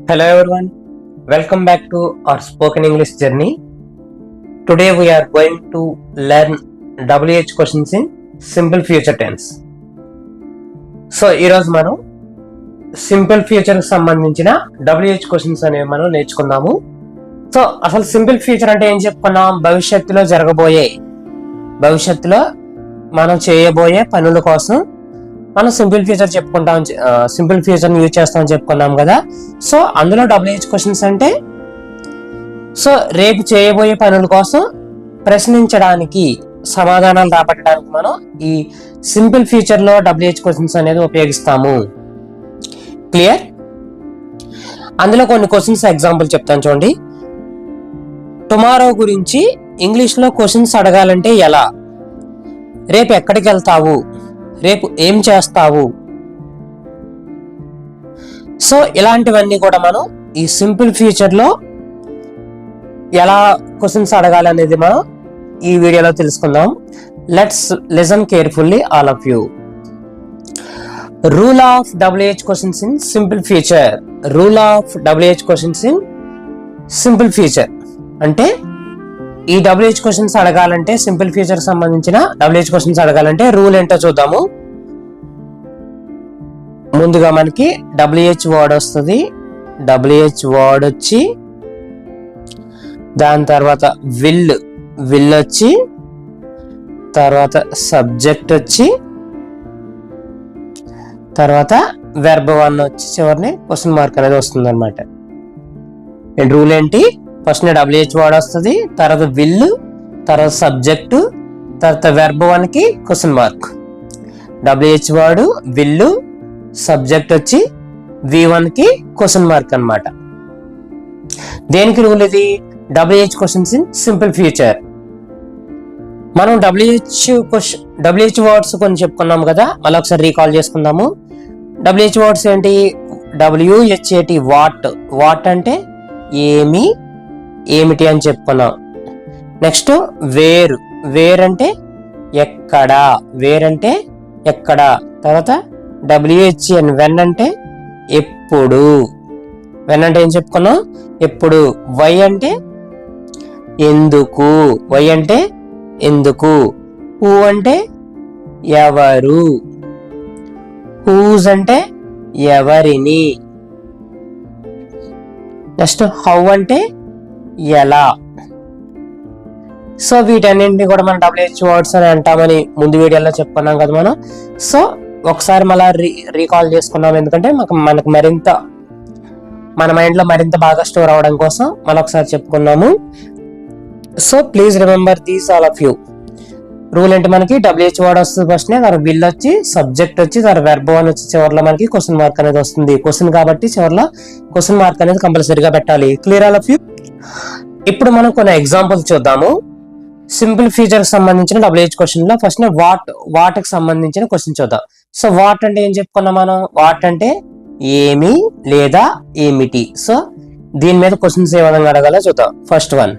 Hello everyone, welcome back to our spoken English journey. Today we are going to learn WH questions in simple future tense. So ఈరోజు మనం simple future కి సంబంధించిన WH questions అనేవి మనం నేర్చుకుందాము. So అసలు simple future అంటే ఏం చెప్పుకున్నాం? భవిష్యత్తులో మనం చేయబోయే పనుల కోసం మనం సింపుల్ ఫ్యూచర్ చెప్పుకుంటాం, సింపుల్ ఫ్యూచర్ యూజ్ చేస్తామని చెప్పుకున్నాం కదా. సో అందులో WH క్వశ్చన్స్ అంటే సో రేపు చేయబోయే పనుల కోసం ప్రశ్నించడానికి, సమాధానాలు రాబట్టడానికి మనం ఈ సింపుల్ ఫ్యూచర్ లో WH క్వశ్చన్స్ అనేది ఉపయోగిస్తాము. క్లియర్? అందులో కొన్ని క్వశ్చన్స్ ఎగ్జాంపుల్ చెప్తాను చూడండి. టుమారో గురించి ఇంగ్లీష్ లో క్వశ్చన్స్ అడగాలంటే ఎలా? రేపు ఎక్కడికి వెళ్తావు? రేపు ఏం చేస్తావు? సో ఇలాంటివన్నీ కూడా మనం ఈ సింపుల్ ఫ్యూచర్ లో ఎలా క్వశ్చన్స్ అడగాలనేది మనం ఈ వీడియోలో తెలుసుకుందాం. Let's listen carefully all of you. Rule of WH questions in simple future. Rule of WH questions in simple future అంటే ఈ WH క్వశ్చన్స్ అడగాలంటే, సింపుల్ ఫ్యూచర్ సంబంధించిన WH క్వశ్చన్స్ అడగాలంటే రూల్ ఏంటో చూద్దాము. ముందుగా మనకి WH వర్డ్ వస్తుంది. WH వర్డ్ వచ్చి దాని తర్వాత విల్ వచ్చి తర్వాత సబ్జెక్ట్ వచ్చి తర్వాత వెర్బ్ వన్ వచ్చి చివరిని క్వశ్చన్ మార్క్ అనేది వస్తుంది అనమాట. రూల్ ఏంటి? ఫస్ట్ WH వర్డ్ వస్తుంది, తర్వాత విల్, తర్వాత సబ్జెక్ట్, తర్వాత వెర్బ్ వన్ కి question mark. WH word, will, subject వచ్చి V1 కి క్వశ్చన్ మార్క్ అన్నమాట. దేనికి రూల్ ఇది? WH questions in simple future. మనం WH వర్డ్స్ కొన్ని చెప్పుకున్నాం కదా, మళ్ళీ ఒకసారి రీకాల్ చేసుకుందాము. WH వర్డ్స్ ఏంటి? WHAT వాట్ అంటే ఏమి, ఏమిటి అని చెప్పుకున్నాం. నెక్స్ట్ వేర్ అంటే ఎక్కడ, తర్వాత WHN వెన్ అంటే ఎప్పుడు, ఏం చెప్పుకున్నాం? ఎప్పుడు. వై అంటే ఎందుకు, హూ అంటే ఎవరు, హూజ్ అంటే ఎవరిని, నెక్స్ట్ హౌ అంటే ఎలా. సో వీటన్నింటినీ కూడా మనం WH వర్డ్స్ అని అంటామని ముందు వీడియోలో చెప్పుకున్నాం కదా మనం. సో ఒకసారి మళ్ళీ రీకాల్ చేసుకున్నాం, ఎందుకంటే మనకు మరింత మన మైండ్ లో మరింత బాగా స్టోర్ అవడం కోసం మళ్ళీ ఒకసారి చెప్పుకున్నాము. So please remember these all of you. Rule ఏంటి? మనకి WH వర్డ్ వస్తుంది ఫస్ట్, తర్వాత విల్ వచ్చి, సబ్జెక్ట్ వచ్చి, తర్వాత వెర్బ్ వన్ వచ్చి, చివరిలో మనకి క్వశ్చన్ మార్క్ అనేది వస్తుంది. క్వశ్చన్ కాబట్టి చివరిలో క్వశ్చన్ మార్క్ అనేది కంపల్సరీగా పెట్టాలి. Clear all of you? ఇప్పుడు మనం కొన్ని ఎగ్జాంపుల్స్ చూద్దాము. సింపుల్ ఫ్యూచర్ కి సంబంధించిన WH క్వశ్చన్ లో ఫస్ట్ వాట్ కి సంబంధించిన క్వశ్చన్ చూద్దాం. సో వాట్ అంటే ఏం చెప్పుకున్నాం మనం? వాట్ అంటే ఏమి లేదా ఏమిటి. సో దీని మీద క్వశ్చన్స్ ఏ విధంగా అడగాలో చూద్దాం. First one,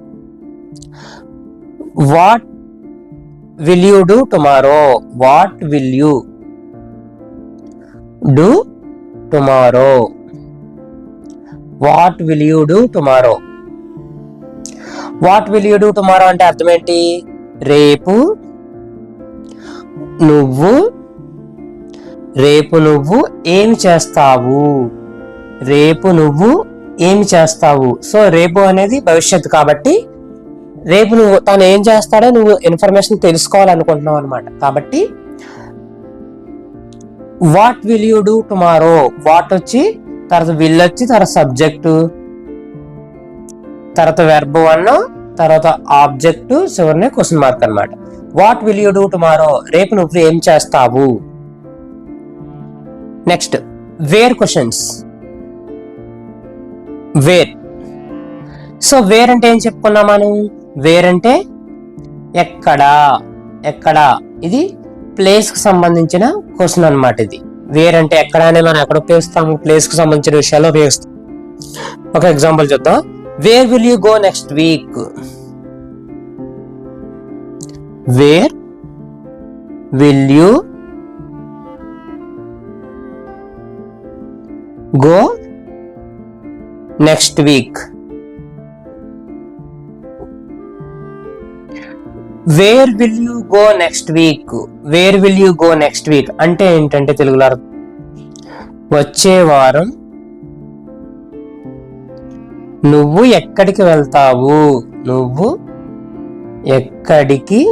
what will you do tomorrow? What will you do tomorrow? What will you do tomorrow? What will you do tomorrow అంటే అర్థం ఏంటి? రేపు నువ్వు ఏమి చేస్తావు. సో రేపు అనేది భవిష్యత్తు కాబట్టి రేపు నువ్వు తను ఏం చేస్తాడో నువ్వు ఇన్ఫర్మేషన్ తెలుసుకోవాలనుకుంటున్నావు అనమాట. కాబట్టి what will you do tomorrow, what వచ్చి, తర్వాత విల్ వచ్చి, తర్వాత సబ్జెక్టు, తర్వాత వెర్బ్ వన్, తర్వాత ఆబ్జెక్ట్, చివరినే క్వశ్చన్ మార్క్ అన్నమాట. What will you do tomorrow, రేపు నువ్వు ఏం చేస్తావు. Next where questions. So where అంటే ఏం చెప్పుకున్నాం మనం? వేర్ అంటే ఎక్కడ. ఇది ప్లేస్ కి సంబంధించిన క్వశ్చన్ అన్నమాట. ఇది వేర్ అంటే ఎక్కడ అని మనం ఎక్కడ ఉపయోగిస్తాము? ప్లేస్ కి సంబంధించిన విషయాల్లో ఉపయోగిస్తాం. ఒక ఎగ్జాంపుల్ చూద్దాం. Where will you go next week? Where will you go next week. Where will you go next week. Where will you go next week అంటే ఏంటంటే తెలుగులో వచ్చే వారం నువ్వు ఎక్కడికి వెళ్తావు. నువ్వు ఎక్కడికి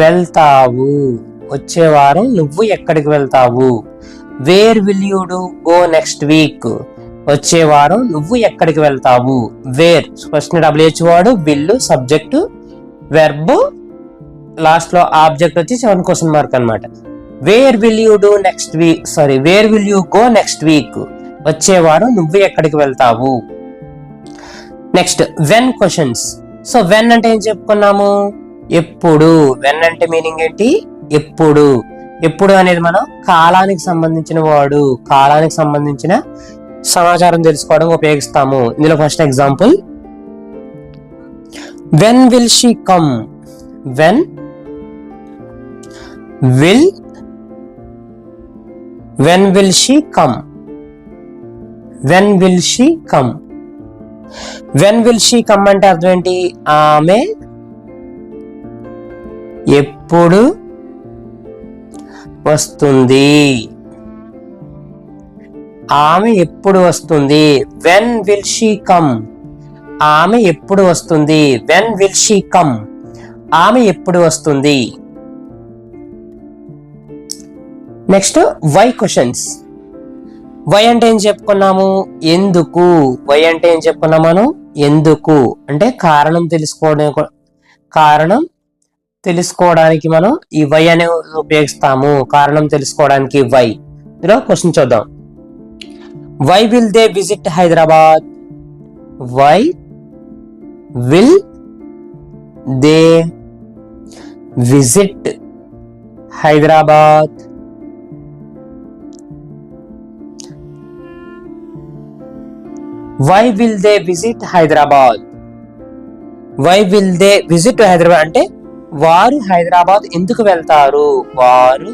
వెళ్తావు. వచ్చే వారం నువ్వు ఎక్కడికి వెళ్తావు. Where will you go next week. వచ్చే వారం నువ్వు ఎక్కడికి వెళ్తావు. వేర్ ఫస్ట్ WH వాడు, విల్ సబ్జెక్టు, వెర్బ్, లాస్ట్ లో ఆబ్జెక్ట్ వచ్చి 7 క్వశ్చన్ మార్క్ అన్నమాట. Where will you do next week, sorry where will you go next week. వచ్చే వారం నువ్వు ఎక్కడికి వెళ్తావు. Next when questions. So when అంటే ఏం చెప్పుకున్నాము, ఎప్పుడు. వెన్ అంటే మీనింగ్ ఏంటి, ఎప్పుడు. ఎప్పుడు అనేది మనం కాలానికి సంబంధించిన వాడు, కాలానికి సంబంధించిన సమాచారం తెలుసుకోవడం ఉపయోగిస్తాము. ఇందులో first example, when will she come. When will she come. When will she come. When will she come అంటే అర్థం ఏంటి, ఆమె ఎప్పుడు వస్తుంది. ఆమె ఎప్పుడు వస్తుంది. When will she come. ఆమె ఎప్పుడు వస్తుంది. When will she come. ఆమె ఎప్పుడు వస్తుంది. Next why questions. వై అంటే ఏం చెప్పుకున్నాము, ఎందుకు. వై అంటే ఏం చెప్పుకున్నాము మనం, ఎందుకు. అంటే కారణం తెలుసుకోవడానికి మనం ఈ వై అనే ఉపయోగిస్తాము. కారణం తెలుసుకోవడానికి వై. ఇందులో క్వశ్చన్ చూద్దాం. Why will they visit Hyderabad. Why will they visit Hyderabad. Why will they visit Hyderabad. Why will they visit Hyderabad అంటే వారు హైదరాబాద్ ఎందుకు వెళ్తారు. వారు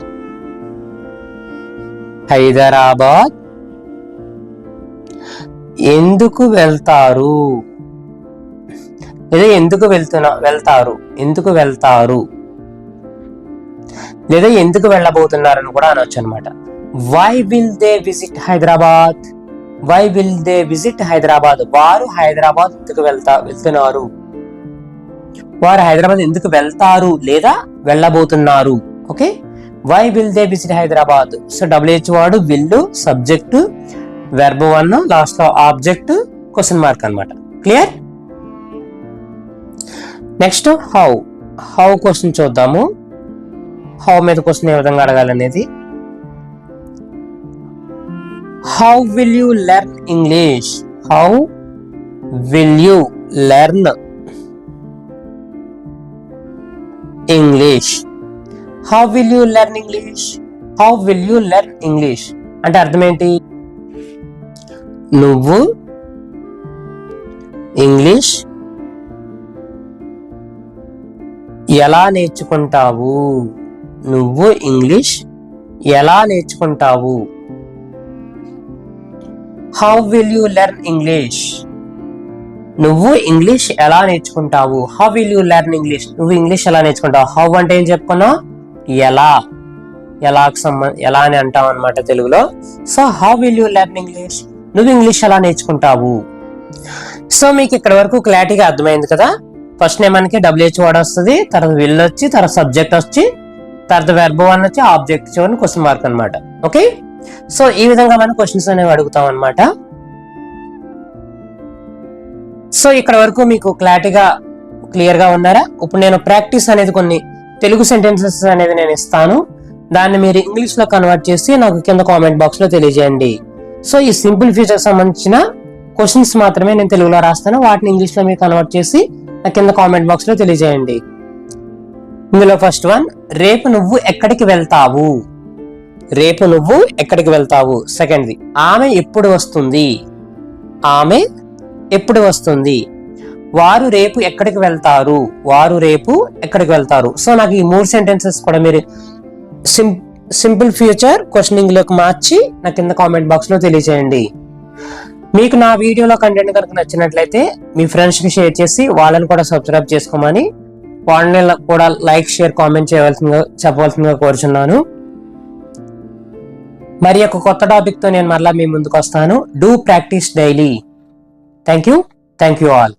హైదరాబాద్ ఎందుకు వెళ్తారు, లేదా ఎందుకు వెళ్తారు, ఎందుకు వెళ్తారు, లేదా ఎందుకు వెళ్ళబోతున్నారని కూడా అనొచ్చు అనమాట. Why will they visit Hyderabad. Why will they visit Hyderabad. వారు హైదరాబాద్ ఎందుకు వెళ్తున్నారు. వారు హైదరాబాద్ ఎందుకు వెళ్తారు లేదా వెళ్ళబోతున్నారు. Okay, why will they visit Hyderabad. So WH వాడు, విల్ సబ్జెక్టు, వెర్బ్ 1, లాస్ట్ లో ఆబ్జెక్ట్, క్వశ్చన్ మార్క్ అన్నమాట. Clear. Next how. How question చూద్దాము. హౌ మీద క్వశ్చన్ ఏ విధంగా అడగాలనేది. How will you learn English. How will you learn English. How will you learn English. How will you learn English అంటే అర్థం ఏంటి, నువ్వు ఇంగ్లీష్ ఎలా నేర్చుకుంటావు. నువ్వు ఇంగ్లీష్ ఎలా నేర్చుకుంటావు. How will you learn English. నువ్వు ఇంగ్లీష్ ఎలా నేర్చుకుంటావు. How will you learn English. నువ్వు ఇంగ్లీష్ ఎలా నేర్చుకుంటావు. హౌ అంటే ఏం చెప్పుకున్నావు, ఎలా. ఎలా అని అంటాం అనమాట తెలుగులో. So how will you learn English. నువ్వు ఇంగ్లీష్ ఎలా నేర్చుకుంటావు. సో మీకు ఇక్కడ వరకు క్లారిటీగా అర్థమైంది కదా. ఫస్ట్ మనకి WH వర్డ్ వస్తుంది, తర్వాత విల్ వచ్చి, తర్వాత సబ్జెక్ట్ వచ్చి, తర్వాత వెర్బ్ 1 వచ్చి, ఆబ్జెక్ట్ చివరి క్వశ్చన్ మార్క్ అనమాట. ఓకే, సో ఈ విధంగా మనం క్వశ్చన్స్ అనేవి అడుగుతాం అనమాట. సో ఇక్కడ వరకు మీకు క్లియర్ గా ఉన్నారా. ఇప్పుడు నేను ప్రాక్టీస్ అనేది కొన్ని తెలుగు సెంటెన్సెస్ అనేది నేను ఇస్తాను. దాన్ని మీరు ఇంగ్లీష్ లో కన్వర్ట్ చేసి నాకు కింద కామెంట్ బాక్స్ లో తెలియజేయండి. సో ఈ సింపుల్ ఫ్యూచర్ సంబంధించిన క్వశ్చన్స్ మాత్రమే నేను తెలుగులో రాస్తాను. వాటిని ఇంగ్లీష్ లో మీరు కన్వర్ట్ చేసి నా కింద కామెంట్ బాక్స్ లో తెలియజేయండి. ఇందులో ఫస్ట్ వన్, రేపు నువ్వు ఎక్కడికి వెళ్తావు. రేపు నువ్వు ఎక్కడికి వెళ్తావు. సెకండ్ది, ఆమె ఎప్పుడు వస్తుంది. ఆమె ఎప్పుడు వస్తుంది. వారు రేపు ఎక్కడికి వెళ్తారు. వారు రేపు ఎక్కడికి వెళ్తారు. సో నాకు ఈ 3 సెంటెన్సెస్ కూడా మీరు సింపుల్ ఫ్యూచర్ క్వశ్చనింగ్ లోకి మార్చి నా కింద కామెంట్ బాక్స్ లో తెలియజేయండి. మీకు నా వీడియోలో కంటెంట్ కనుక నచ్చినట్లయితే మీ ఫ్రెండ్స్కి షేర్ చేసి వాళ్ళని కూడా సబ్స్క్రైబ్ చేసుకోమని, వాళ్ళని కూడా లైక్, షేర్, కామెంట్ చెప్పవలసిందిగా కోరుచున్నాను. మరి ఒక కొత్త టాపిక్తో నేను మరలా మీ ముందుకు వస్తాను. Do practice daily. Thank you all.